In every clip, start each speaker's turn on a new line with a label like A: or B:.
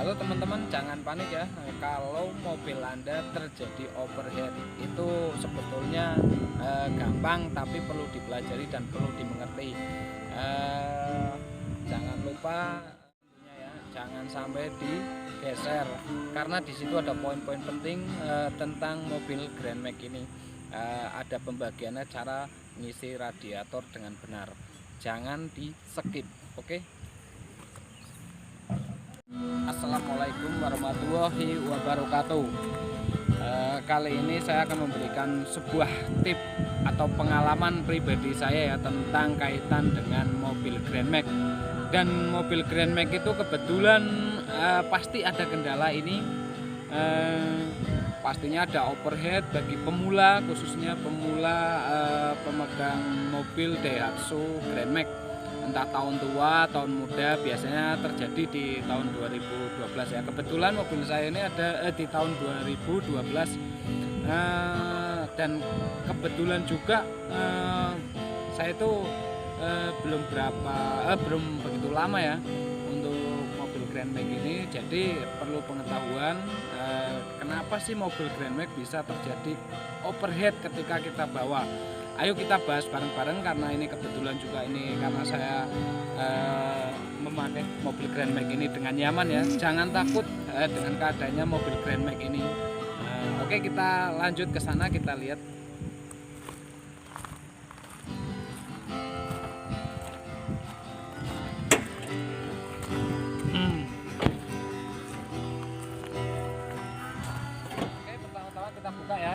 A: Halo teman-teman, jangan panik ya. Kalau mobil Anda terjadi overheat itu sebetulnya gampang, tapi perlu dipelajari dan perlu dimengerti. Eh, jangan lupa tentunya ya, jangan sampai digeser karena di situ ada poin-poin penting tentang mobil Grand Max ini. Ada pembagiannya cara ngisi radiator dengan benar. Jangan di skip, oke? Assalamualaikum warahmatullahi wabarakatuh. Kali ini saya akan memberikan sebuah tip atau pengalaman pribadi saya ya tentang kaitan dengan mobil Grand Max. Dan mobil Grand Max itu kebetulan pasti ada kendala ini. Pastinya ada overheat bagi pemula, khususnya pemula pemegang mobil Daihatsu Grand Max. Entah tahun tua, tahun muda, biasanya terjadi di tahun 2012 ya. Kebetulan mobil saya ini ada di tahun 2012 dan kebetulan juga saya itu belum begitu lama ya untuk mobil Grand Max ini. Jadi perlu pengetahuan kenapa sih mobil Grand Max bisa terjadi overheat ketika kita bawa. Ayo kita bahas bareng-bareng karena ini kebetulan juga ini karena saya memakai mobil Grand Max ini dengan nyaman ya. Jangan takut dengan keadaannya mobil Grand Max ini. Oke, kita lanjut ke sana, kita lihat. Kita buka ya.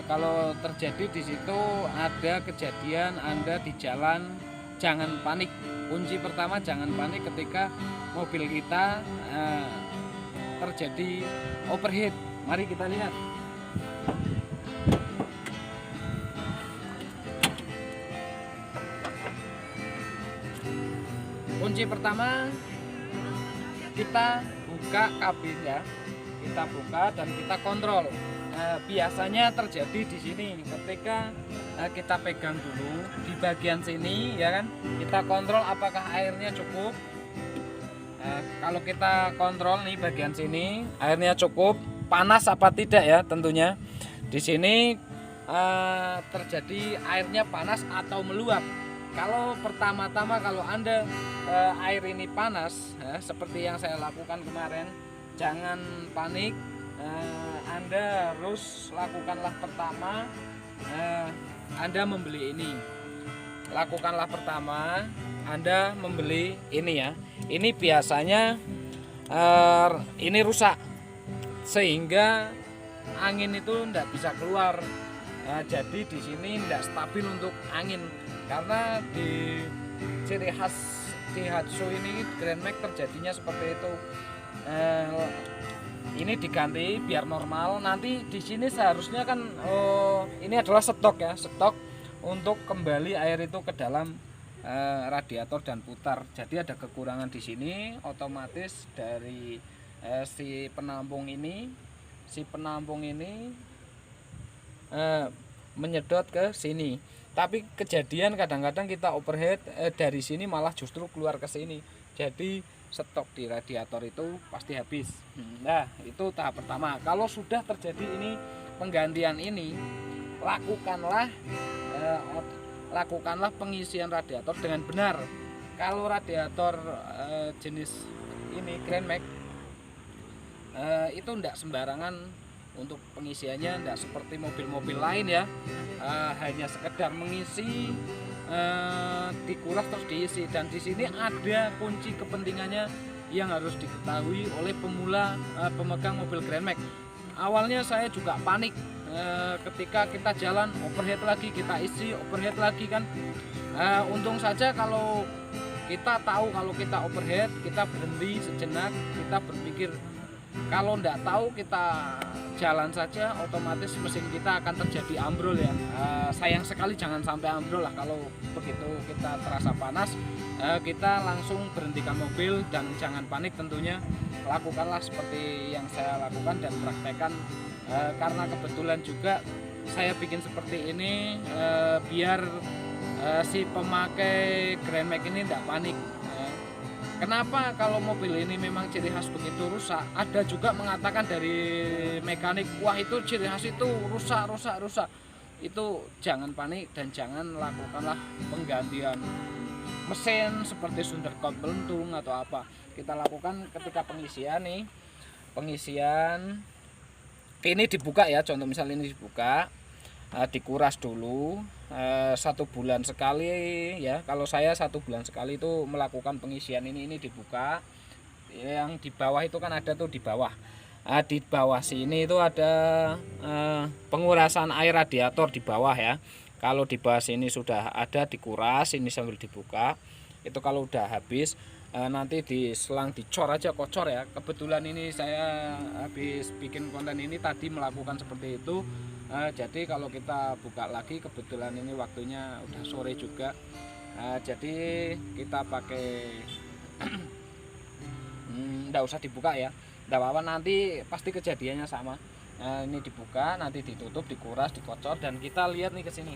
A: Kalau terjadi di situ ada kejadian Anda di jalan, jangan panik. Kunci pertama, jangan panik ketika mobil kita terjadi overheat. Mari kita lihat. Kunci pertama, kita buka kabin ya. Kita buka dan kita kontrol. Biasanya terjadi di sini ketika kita pegang dulu di bagian sini ya kan, kita kontrol apakah airnya cukup. Kalau kita kontrol nih bagian sini airnya cukup, panas apa tidak ya, tentunya di sini terjadi airnya panas atau meluap. Kalau pertama-tama kalau Anda air ini panas seperti yang saya lakukan kemarin, jangan panik. Anda harus lakukanlah pertama, Anda membeli ini. Lakukanlah pertama, Anda membeli ini ya. Ini biasanya ini rusak sehingga angin itu tidak bisa keluar. Jadi di sini tidak stabil untuk angin karena di ciri khas Daihatsu ini Grand Max terjadinya seperti itu. Ini diganti biar normal. Nanti di sini seharusnya kan ini adalah stok ya, stok untuk kembali air itu ke dalam radiator dan putar. Jadi ada kekurangan di sini, otomatis dari si penampung ini menyedot ke sini. Tapi kejadian kadang-kadang kita overheat dari sini malah justru keluar ke sini. Jadi stok di radiator itu pasti habis. Nah, itu tahap pertama. Kalau sudah terjadi ini penggantian ini, lakukanlah pengisian radiator dengan benar. Kalau radiator jenis ini Grand Max itu tidak sembarangan untuk pengisiannya, tidak seperti mobil-mobil lain ya. Hanya sekedar mengisi, dikuras terus diisi. Dan di sini ada kunci kepentingannya yang harus diketahui oleh pemula pemegang mobil Grand Max. Awalnya saya juga panik ketika kita jalan overheat lagi, kita isi overheat lagi kan. Untung saja kalau kita tahu kalau kita overheat, kita berhenti sejenak, kita berpikir. Kalau tidak tahu kita jalan saja, otomatis mesin kita akan terjadi ambrol ya. Sayang sekali, jangan sampai ambrol lah. Kalau begitu kita terasa panas, kita langsung berhentikan mobil dan jangan panik tentunya. Lakukanlah seperti yang saya lakukan dan praktekkan, karena kebetulan juga saya bikin seperti ini biar si pemakai Grand Max ini tidak panik. Kenapa kalau mobil ini memang ciri khas begitu rusak? Ada juga mengatakan dari mekanik, wah itu ciri khas itu rusak. Itu jangan panik dan jangan lakukanlah penggantian mesin seperti Sundercoat pelentung atau apa. Kita lakukan ketika pengisian nih. Pengisian ini dibuka ya, contoh misalnya ini dibuka, dikuras dulu 1 bulan sekali ya. Kalau saya 1 bulan sekali itu melakukan pengisian ini dibuka. Yang di bawah itu kan ada tuh di bawah. Di bawah sini itu ada pengurasan air radiator di bawah ya. Kalau di bawah sini sudah ada dikuras, ini sambil dibuka. Itu kalau udah habis nanti di selang dicor aja, kocor ya. Kebetulan ini saya habis bikin konten ini tadi melakukan seperti itu. Jadi kalau kita buka lagi, kebetulan ini waktunya udah sore juga, jadi kita pakai nggak usah dibuka ya, nggak apa-apa, nanti pasti kejadiannya sama. Ini dibuka, nanti ditutup, dikuras, dikocor, dan kita lihat nih ke sini.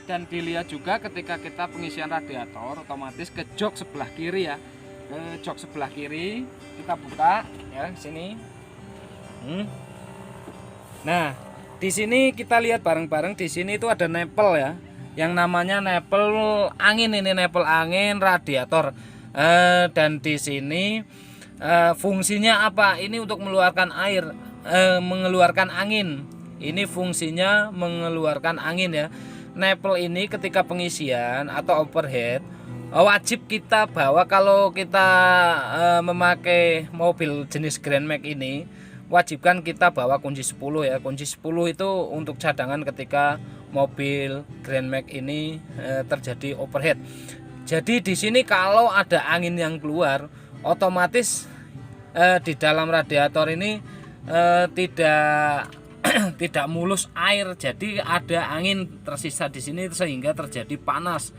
A: Dan dilihat juga ketika kita pengisian radiator, otomatis ke jok sebelah kiri ya. Ke jok sebelah kiri kita buka ya, sini. Nah, di sini kita lihat bareng-bareng, di sini itu ada nepel ya, yang namanya nepel angin. Ini nepel angin radiator. Dan di sini fungsinya apa? Ini untuk mengeluarkan air, mengeluarkan angin. Ini fungsinya mengeluarkan angin ya. Nepel ini ketika pengisian atau overhead wajib kita bawa. Kalau kita memakai mobil jenis Grand Max ini, wajibkan kita bawa kunci 10 ya. Kunci 10 itu untuk cadangan ketika mobil Grand Max ini terjadi overhead. Jadi di sini kalau ada angin yang keluar, otomatis di dalam radiator ini tidak mulus air, jadi ada angin tersisa di sini sehingga terjadi panas.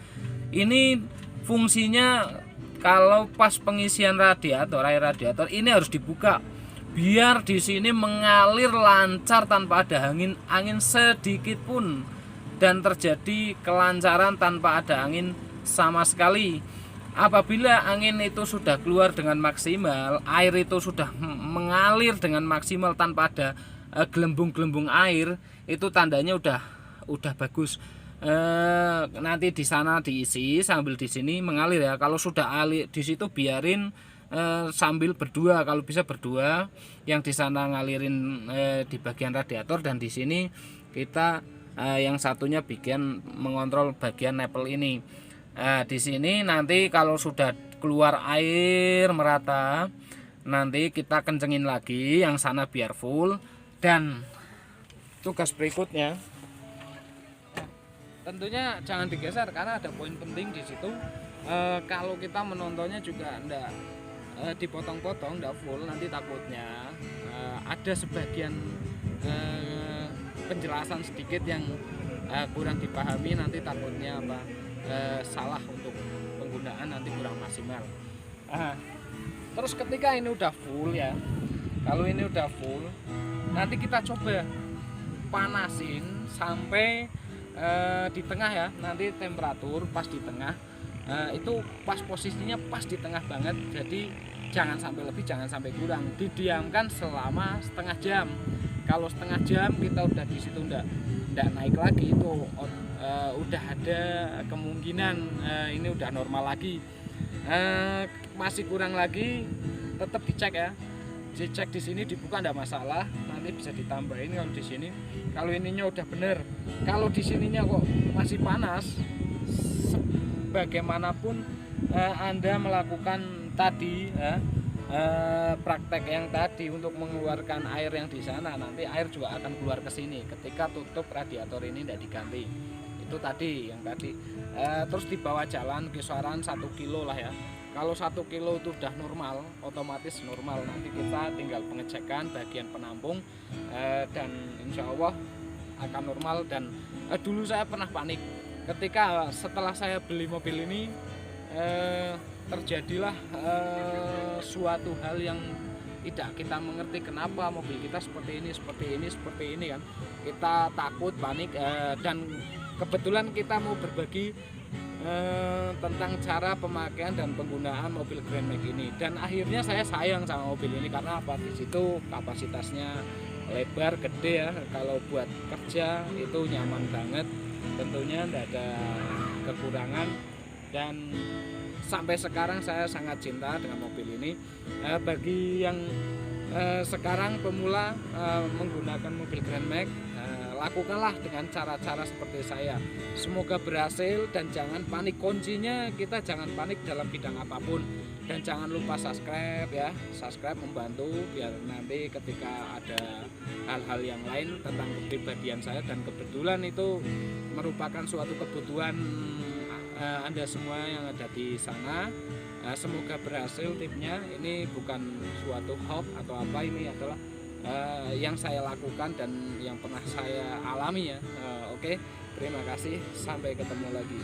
A: Ini fungsinya kalau pas pengisian radiator, air radiator ini harus dibuka biar di sini mengalir lancar tanpa ada angin sedikit pun, dan terjadi kelancaran tanpa ada angin sama sekali. Apabila angin itu sudah keluar dengan maksimal, air itu sudah mengalir dengan maksimal tanpa ada gelembung-gelembung air, itu tandanya udah bagus. Nanti di sana diisi sambil di sini mengalir ya. Kalau sudah alir di situ biarin sambil berdua, kalau bisa berdua, yang di sana ngalirin di bagian radiator, dan di sini kita yang satunya bagian mengontrol bagian nepel ini. Di sini nanti kalau sudah keluar air merata, nanti kita kencengin lagi yang sana biar full. Dan tugas berikutnya tentunya jangan digeser karena ada poin penting di situ. Kalau kita menontonnya juga enggak dipotong-potong, enggak full, nanti takutnya ada sebagian penjelasan sedikit yang kurang dipahami, nanti takutnya salah untuk penggunaan, nanti kurang maksimal. Terus ketika ini udah full ya, kalau ini udah full, nanti kita coba panasin sampai di tengah ya. Nanti temperatur pas di tengah, itu pas posisinya pas di tengah banget. Jadi jangan sampai lebih, jangan sampai kurang. Didiamkan selama setengah jam. Kalau setengah jam kita udah di situ ndak naik lagi, itu udah ada kemungkinan ini udah normal lagi. Masih kurang lagi, tetap dicek ya. Dicek di sini, dibuka enggak masalah, nanti bisa ditambahin kalau di sini. Kalau ininya udah bener, kalau di sininya kok masih panas, bagaimanapun Anda melakukan tadi praktek yang tadi untuk mengeluarkan air yang di sana, nanti air juga akan keluar ke sini ketika tutup radiator ini tidak diganti. Itu tadi yang tadi. Terus dibawa jalan kisaran 1 kilo lah ya. Kalau 1 kilo itu udah normal, otomatis normal. Nanti kita tinggal pengecekan bagian penampung dan insya Allah akan normal. Dan dulu saya pernah panik ketika setelah saya beli mobil ini, terjadilah suatu hal yang tidak kita mengerti kenapa mobil kita seperti ini kan. Kita takut, panik, dan kebetulan kita mau berbagi tentang cara pemakaian dan penggunaan mobil Grand Max ini, dan akhirnya saya sayang sama mobil ini karena apa, di situ kapasitasnya lebar, gede ya, kalau buat kerja itu nyaman banget, tentunya tidak ada kekurangan, dan sampai sekarang saya sangat cinta dengan mobil ini. Bagi yang sekarang pemula menggunakan mobil Grand Max, lakukanlah dengan cara-cara seperti saya. Semoga berhasil dan jangan panik. Kuncinya kita jangan panik dalam bidang apapun, dan jangan lupa subscribe ya. Subscribe membantu biar nanti ketika ada hal-hal yang lain tentang kepribadian saya, dan kebetulan itu merupakan suatu kebutuhan Anda semua yang ada di sana. Semoga berhasil tipnya. Ini bukan suatu hoax atau apa, ini adalah yang saya lakukan dan yang pernah saya alami ya. Oke, terima kasih, sampai ketemu lagi.